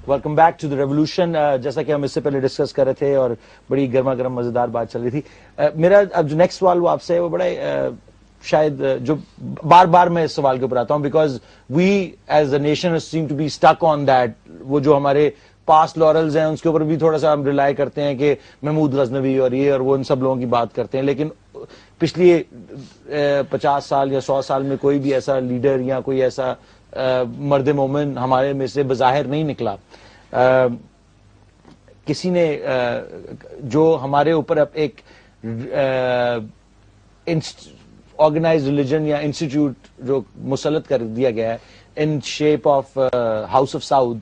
Welcome back to the revolution. جیسا کہ ہم اس سے پہلے ڈسکس کر رہے تھے اور بڑی گرما گرم مزیدار بات چل رہی تھی. میرا اب جو نیکسٹ سوال وہ آپ سے ہے وہ بڑا شاید جو بار بار میں اس سوال کے اوپر آتا ہوں, because we as a nation seem to be stick on that. وہ جو ہمارے پاسٹ لورلز ہیں اس کے اوپر بھی تھوڑا سا ہم ریلائی کرتے ہیں کہ محمود غزنوی اور یہ اور وہ ان سب لوگوں کی بات کرتے ہیں, لیکن پچھلی 50 سال یا 100 سال میں کوئی بھی ایسا لیڈر یا کوئی ایسا مرد مومن ہمارے میں سے بظاہر نہیں نکلا. کسی نے جو ہمارے اوپر ایک آرگنائز ریلیجن یا انسٹیٹیوٹ جو مسلط کر دیا گیا ہے in shape of House of Saud,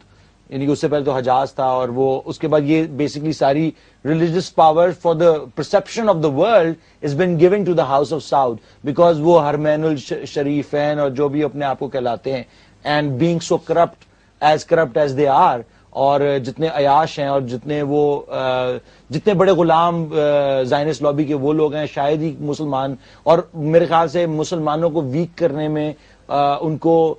یعنی کہ اس سے پہلے تو حجاز تھا اور وہ اس کے بعد یہ بیسکلی ساری religious power for the perception of the world is been giving to the house of Saud, because وہ حرمین الشریفین اور جو بھی اپنے آپ کو کہلاتے ہیں, and being so corrupt as they are, اور جتنے عیاش ہیں اور جتنے بڑے غلام زائنسٹ لابی کے وہ لوگ ہیں, شاید ہی مسلمان, اور میرے خیال سے مسلمانوں کو ویک کرنے میں ان کو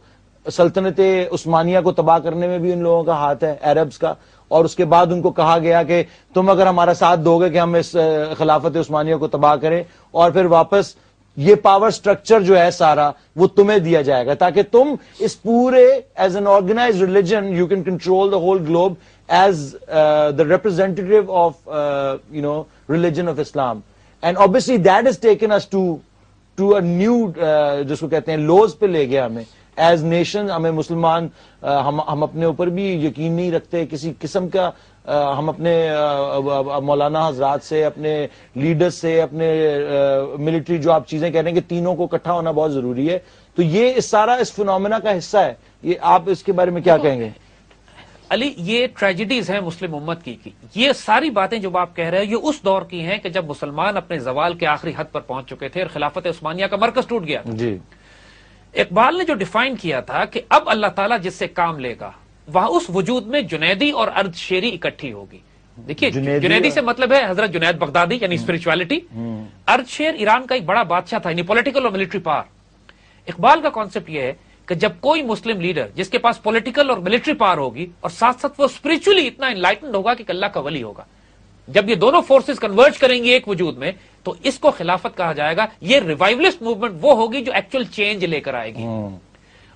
سلطنت عثمانیہ کو تباہ کرنے میں بھی ان لوگوں کا ہاتھ ہے, عربز کا. اور اس کے بعد ان کو کہا گیا کہ تم اگر ہمارا ساتھ دو گے کہ ہم اس خلافت عثمانیہ کو تباہ کریں, اور پھر واپس یہ پاور سٹرکچر جو ہے سارا وہ تمہیں دیا جائے گا تاکہ تم اس پورے as an organise religion you can control the whole globe as the representative of religion of Islam. And obviously that has taken us to a new جس کو کہتے ہیں لوز پہ لے گیا ہمیں ایز نیشن. ہمیں مسلمان ہم اپنے اوپر بھی یقین نہیں رکھتے کسی قسم کا. ہم اپنے مولانا حضرات سے, اپنے لیڈر سے, اپنے ملٹری جو آپ چیزیں کہہ رہے ہیں کہ تینوں کو اکٹھا ہونا بہت ضروری ہے, تو یہ سارا اس فنومینا کا حصہ ہے. یہ آپ اس کے بارے میں کیا کہیں گے؟ علی, یہ ٹریجڈیز ہیں مسلم امت کی. یہ ساری باتیں جو آپ کہہ رہے ہیں یہ اس دور کی ہیں کہ جب مسلمان اپنے زوال کے آخری حد پر پہنچ چکے تھے اور خلافت عثمانیہ کا مرکز ٹوٹ گیا. جی, اقبال نے جو ڈیفائن کیا تھا کہ اب اللہ تعالیٰ جس سے کام لے گا وہاں اس وجود میں جنیدی اور ارد شیری اکٹھی ہوگی. دیکھیے جنیدی سے مطلب ہے حضرت جنید بغدادی یعنی اسپرچویلٹی. ارد شیر ایران کا ایک بڑا بادشاہ تھا, یعنی پولیٹیکل اور ملٹری پاور. اقبال کا کانسیپٹ یہ ہے کہ جب کوئی مسلم لیڈر جس کے پاس پولیٹیکل اور ملٹری پاور ہوگی اور ساتھ ساتھ وہ اسپرچولی اتنا انلائٹنڈ ہوگا کہ اللہ کا ولی ہوگا, جب یہ دونوں فورسز کنورج کریں گی ایک وجود میں تو اس کو خلافت کہا جائے گا. یہ ریوائولسٹ موومنٹ وہ ہوگی جو ایکچوئل چینج لے کر آئے گی.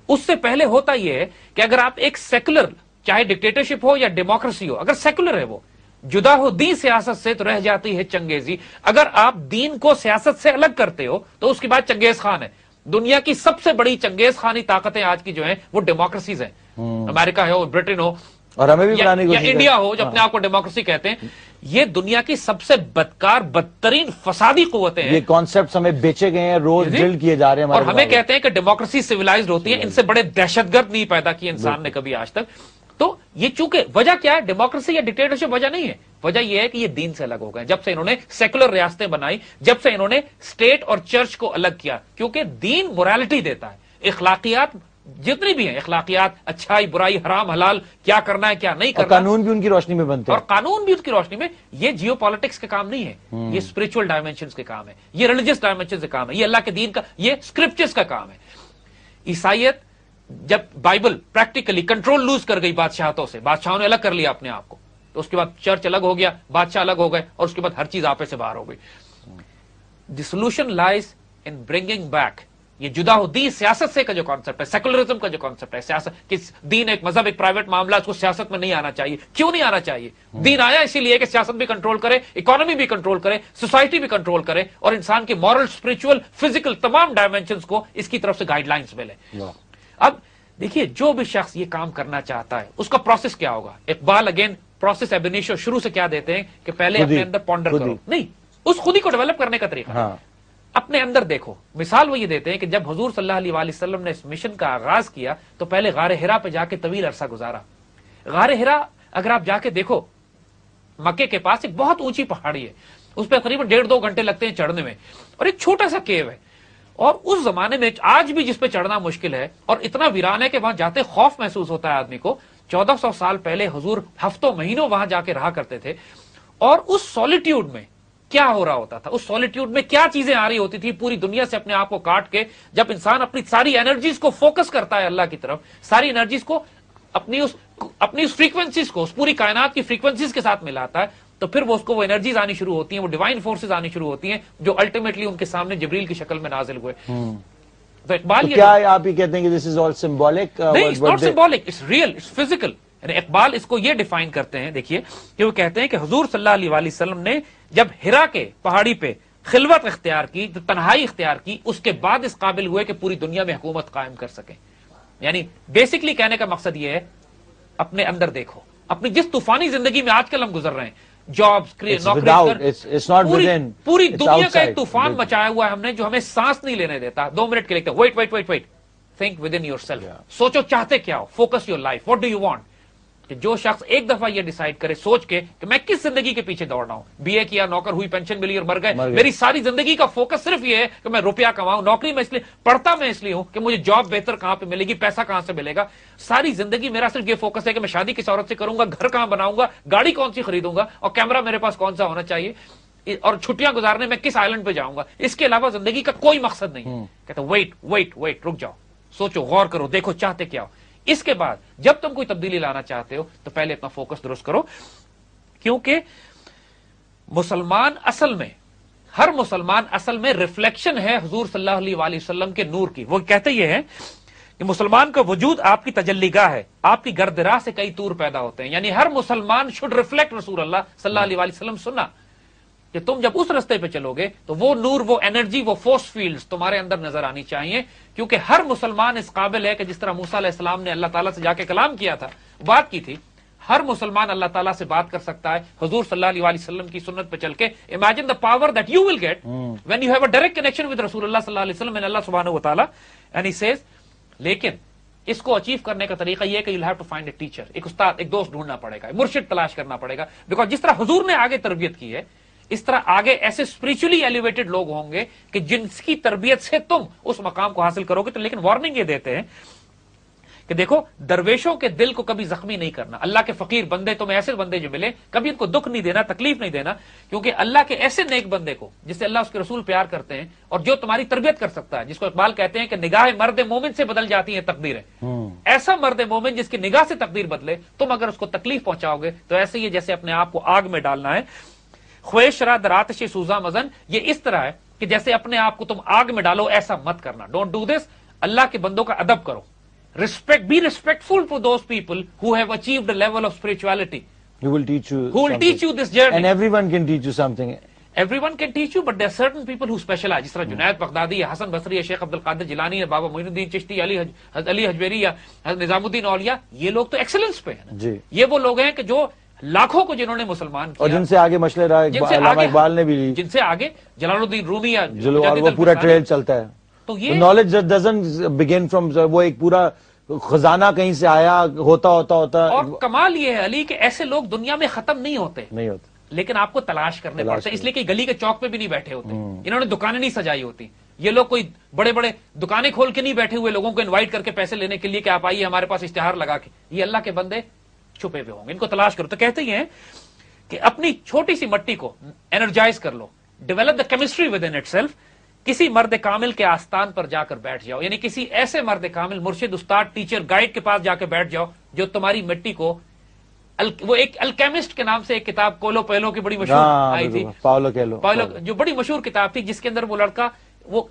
اس سے پہلے ہوتا یہ ہے کہ اگر آپ ایک سیکولر, چاہے ڈکٹیٹرشپ ہو یا ڈیموکریسی ہو, اگر سیکولر ہے وہ جدا ہو دین سیاست سے تو رہ جاتی ہے چنگیزی. اگر آپ دین کو سیاست سے الگ کرتے ہو تو اس کے بعد چنگیز خان ہے. دنیا کی سب سے بڑی چنگیز خانی طاقتیں آج کی جو ہیں وہ ڈیموکریسیز ہیں. امریکہ ہو, برٹن ہو, اور ہمیں بھی یا انڈیا ہو جو اپنے آپ کو ڈیموکریسی کہتے ہیں. یہ دنیا کی سب سے بدکار بدترین فسادی قوتیں ہیں. یہ کانسیپٹس ہمیں بیچے گئے ہیں, روز ڈرل کیے جا رہے ہیں, اور ہمیں کہتے ہیں کہ ڈیموکریسی سویلائزڈ ہوتی ہے. ان سے بڑے دہشت گرد نہیں پیدا کیے انسان نے کبھی آج تک. تو یہ چونکہ وجہ کیا ہے, ڈیموکریسی یا ڈکٹیٹرشپ وجہ نہیں ہے. وجہ یہ ہے کہ یہ دین سے الگ ہو گئے جب سے انہوں نے سیکولر ریاستیں بنائی, جب سے انہوں نے اسٹیٹ اور چرچ کو الگ کیا. کیونکہ دین موریلٹی دیتا ہے, اخلاقیات جتنی بھی ہیں, اخلاقیات, اچھائی برائی, حرام حلال, کیا کرنا ہے کیا نہیں کرنا, قانون بھی ان کی روشنی میں بنتے ہیں. اور قانون بھی ان کی روشنی میں. یہ جیو پالیٹکس کے کام نہیں ہے, یہ اسپرچل ڈائمینشنز کے کام ہے, یہ ریلیجیس ڈائمینشنز کے کام ہے, یہ اللہ کے دین کا, یہ اسکرپچرز کا کام ہے. عیسائیت جب بائبل پریکٹیکلی کنٹرول لوز کر گئی بادشاہتوں سے, بادشاہوں نے الگ کر لیا اپنے آپ کو, تو اس کے بعد چرچ الگ ہو گیا, بادشاہ الگ ہو گئے, اور اس کے بعد ہر چیز آپے سے باہر ہو گئی. The solution لائز in bringing back, یہ جدا ہو دین سیاست سے کا جو کانسیپٹ ہے, سیکولرزم کا جو کانسیپٹ ہے, سیاست کہ دین ایک مذہب, ایک پرائیویٹ معاملہ, اس کو سیاست میں نہیں آنا چاہیے. کیوں نہیں آنا چاہیے؟ دین آیا اسی لیے کہ سیاست بھی کنٹرول کرے, اکانومی بھی کنٹرول کرے, سوسائٹی بھی کنٹرول کرے, اور انسان کے مورل, اسپرچل, فزیکل تمام ڈائمینشنز کو اس کی طرف سے گائیڈ لائنز ملے. اب دیکھیے جو بھی شخص یہ کام کرنا چاہتا ہے اس کا پروسیس کیا ہوگا. اقبال اگین پروسیس اب انیشو شروع سے کیا دیتے ہیں کہ پہلے اپنے اندر پونڈر کرو, نہیں اس خود ہی کو ڈیولپ کرنے کا طریقہ, اپنے اندر دیکھو. مثال وہ یہ دیتے ہیں کہ جب حضور صلی اللہ علیہ وآلہ وسلم نے اس مشن کا آغاز کیا تو پہلے غار حرا پہ جا کے طویل عرصہ گزارا. غار حرا اگر آپ جا کے دیکھو, مکے کے پاس ایک بہت اونچی پہاڑی ہے, اس پہ تقریباً 1.5-2 گھنٹے لگتے ہیں چڑھنے میں, اور ایک چھوٹا سا کیو ہے. اور اس زمانے میں آج بھی جس پہ چڑھنا مشکل ہے اور اتنا ویران ہے کہ وہاں جاتے خوف محسوس ہوتا ہے آدمی کو. 1400 سال پہلے حضور ہفتوں مہینوں وہاں جا کے رہا کرتے تھے, اور اس سولیٹیوڈ میں کیا ہو رہا ہوتا تھا, اس سولیٹیوڈ میں کیا چیزیں آ رہی ہوتی تھی پوری دنیا سے اپنے آپ کو کاٹ کے. جب انسان اپنی ساری انرجیز کو فوکس کرتا ہے اللہ کی طرف, ساری انرجیز کو اپنی اس فریکوینسیز کو، اس پوری کائنات کی فریکوینسیز کے ساتھ ملاتا ہے، تو پھر وہ اس کو وہ انرجیز آنی شروع ہوتی ہیں، وہ ڈیوائن فورسز آنی شروع ہوتی ہیں جو الٹیمیٹلی ان کے سامنے جبریل کی شکل میں نازل ہوئے. تو اقبال کیا آپ یہ کہتے ہیں کہ دس از آل سمبولک؟ نہیں، it's not symbolic, it's real, it's physical. یعنی اقبال اس کو یہ ڈیفائن کرتے ہیں، دیکھیے کہ وہ کہتے ہیں کہ حضور صلی اللہ علیہ وسلم نے جب ہرا کے پہاڑی پہ خلوت اختیار کی، جو تنہائی اختیار کی، اس کے بعد اس قابل ہوئے کہ پوری دنیا میں حکومت قائم کر سکیں. یعنی بیسکلی کہنے کا مقصد یہ ہے اپنے اندر دیکھو، اپنی جس طوفانی زندگی میں آج کل ہم گزر رہے ہیں، جابس، پوری دنیا کا ایک طوفان مچایا ہوا ہے ہم نے جو ہمیں سانس نہیں لینے دیتا. 2 منٹ کے لیے wait think within yourself. سوچو چاہتے کیا ہو، focus your life, what do you want. کہ جو شخص ایک دفعہ یہ ڈیسائیڈ کرے سوچ کے کہ میں کس زندگی کے پیچھے دوڑ رہا ہوں، بی اے کیا، نوکر ہوئی، پینشن ملی اور مر گئے، میری ساری زندگی کا فوکس صرف یہ ہے کہ میں روپیہ کماؤں. نوکری میں اس لیے پڑھتا، میں اس لیے ہوں کہ مجھے جاب بہتر کہاں پہ ملے گی، پیسہ کہاں سے ملے گا. ساری زندگی میرا صرف یہ فوکس ہے کہ میں شادی کس عورت سے کروں گا، گھر کہاں بناؤں گا، گاڑی کون سی خریدوں گا، اور کیمرہ میرے پاس کون سا ہونا چاہیے، اور چھٹیاں گزارنے میں کس آئلینڈ پہ جاؤں گا. اس کے علاوہ زندگی کا کوئی مقصد نہیں. کہتا ویٹ رک جاؤ، سوچو، غور کرو، دیکھو چاہتے کیا ہو. اس کے بعد جب تم کوئی تبدیلی لانا چاہتے ہو تو پہلے اپنا فوکس درست کرو. کیونکہ مسلمان اصل میں، ہر مسلمان اصل میں ریفلیکشن ہے حضور صلی اللہ علیہ وآلہ وسلم کے نور کی. وہ کہتے یہ ہیں کہ مسلمان کا وجود آپ کی تجلی گاہ ہے، آپ کی گردراہ سے کئی طور پیدا ہوتے ہیں. یعنی ہر مسلمان شوڈ ریفلیکٹ رسول اللہ صلی اللہ علیہ وآلہ وسلم. سننا کہ تم جب اس رستے پہ چلو گے تو وہ نور، وہ انرجی، وہ فورس فیلڈز تمہارے اندر نظر آنی چاہیے. کیونکہ ہر مسلمان اس قابل ہے کہ جس طرح موسیٰ علیہ السلام نے اللہ تعالیٰ سے جا کے کلام کیا تھا، بات کی تھی، ہر مسلمان اللہ تعالیٰ سے بات کر سکتا ہے حضور صلی اللہ علیہ وآلہ وسلم کی سنت پہ چل کے. Imagine the power that you will get when you have a direct connection with رسول اللہ صلی اللہ علیہ وسلم and اللہ سبحانہ وتعالی. and he says لیکن اس کو اچیو کرنے کا طریقہ یہ ہے کہ you'll have to find a teacher، ایک استاد، ایک دوست ڈھونڈنا پڑے گا، مرشد تلاش کرنا پڑے گا. بیکاز جس طرح حضور نے آگے تربیت کی ہے، اس طرح آگے ایسے اسپرچولی ایلیویٹڈ لوگ ہوں گے کہ جن کی تربیت سے تم اس مقام کو حاصل کرو گے. تو لیکن وارننگ یہ دیتے ہیں کہ دیکھو، درویشوں کے دل کو کبھی زخمی نہیں کرنا. اللہ کے فقیر بندے، تمہیں ایسے بندے جو ملے، کبھی ان کو دکھ نہیں دینا، تکلیف نہیں دینا. کیونکہ اللہ کے ایسے نیک بندے کو جس سے اللہ اس کے رسول پیار کرتے ہیں اور جو تمہاری تربیت کر سکتا ہے، جس کو اقبال کہتے ہیں کہ نگاہ مرد مومن سے بدل جاتی ہیں تقدیریں. ایسا مرد مومن جس کی نگاہ سے تقدیر بدلے، تم اگر اس کو تکلیف پہنچاؤ گے تو ایسے ہی جیسے اپنے آپ کو آگ میں ڈالنا ہے. خویش را در آتش سوزا مزن، یہ اس طرح ہے کہ جیسے اپنے آپ کو تم آگ میں ڈالو، ایسا مت کرنا. Don't do this. اللہ کے بندوں کا ادب کرو. Respect, be respectful to those people who have achieved a level of spirituality. Who will teach you Who will teach you this journey. And everyone can teach you something. Everyone can teach you, but there are certain people who specialize. جس طرح جنید بغدادی ہے، حسن بصری ہے، شیخ عبد القادر جیلانی ہے، بابا معین الدین چشتی، علی حجویری یا نظام الدین اولیاء، یہ لوگ تو ایکسلنس پہ ہیں. جی، یہ وہ لوگ ہیں کہ جو لاکھوں کو جنہوں نے مسلمان کیا، اور جن سے آگے مشلے رہا علامہ اقبال نے بھی لی، جن سے آگے جلال الدین رومی یا وہ پورا ٹریل چلتا ہے. تو یہ نالج ڈزنٹ بگن فرام، وہ ایک پورا خزانہ کہیں سے آیا ہوتا. اور کمال یہ ہے علی کہ ایسے لوگ دنیا میں ختم نہیں ہوتے، لیکن آپ کو تلاش کرنے پڑتے ہیں. اس لیے کہ گلی کے چوک پہ بھی نہیں بیٹھے ہوتے، انہوں نے دکانیں نہیں سجائی ہوتی. یہ لوگ کوئی بڑے بڑے دکانیں کھول کے نہیں بیٹھے ہوئے لوگوں کو انوائٹ کر کے پیسے لینے کے لیے کہ آپ آئیے ہمارے پاس اشتہار لگا کے. یہ اللہ کے بندے چھپے ہوئے ہوں گے، ان کو تلاش کرو. تو کہتے ہیں کہ اپنی چھوٹی سی مٹی کو انرجائز کر لو، develop the chemistry within itself. کسی مرد کامل کے آستان پر جا کر بیٹھ جاؤ، یعنی کسی ایسے مرد کامل، مرشد، استاد، ٹیچر، گائیڈ کے پاس جا کے بیٹھ جاؤ جو تمہاری مٹی کو، وہ ایک الکیمسٹ کے نام سے ایک کتاب کولو پیلو کی بڑی مشہور آئی تھی، پاولو، جو بڑی مشہور کتاب تھی، جس کے اندر وہ لڑکا وہ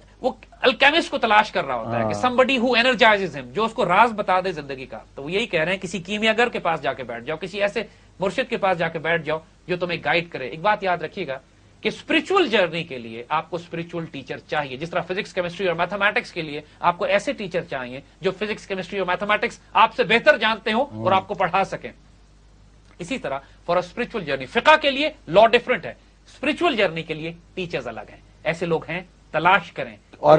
الکیمسٹ کو تلاش کر رہا ہوتا ہے کہ somebody who energizes him، جو اس کو راز بتا دے زندگی کا. تو وہ یہی کہہ رہے ہیں کسی کیمیاگر کے پاس جا کے بیٹھ جاؤ، کسی ایسے مرشد کے پاس جا کے بیٹھ جاؤ جو تمہیں گائیڈ کرے. ایک بات یاد رکھیے گا کہ اسپرچل جرنی کے لیے آپ کو اسپرچل ٹیچر چاہیے. جس طرح فزکس، کیمسٹری اور میتھمیٹکس کے لیے آپ کو ایسے ٹیچر چاہیے جو فزکس، کیمسٹری اور میتھمیٹکس آپ سے بہتر جانتے ہوں اور آپ کو پڑھا سکیں. اسی طرح فار اے اسپرچل جرنی، فقہ کے لیے لا ڈفرنٹ ہے، اسپرچل جرنی کے لیے ٹیچرز الگ ہیں. ایسے لوگ ہیں، تلاش کریں. اور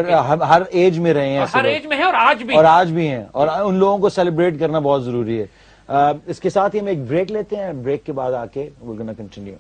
ہر ایج میں رہے ہیں، ہر ایج میں ہیں اور آج بھی ہیں، اور ان لوگوں کو سیلیبریٹ کرنا بہت ضروری ہے. اس کے ساتھ ہی ہم ایک بریک لیتے ہیں، بریک کے بعد آ کے we're gonna continue.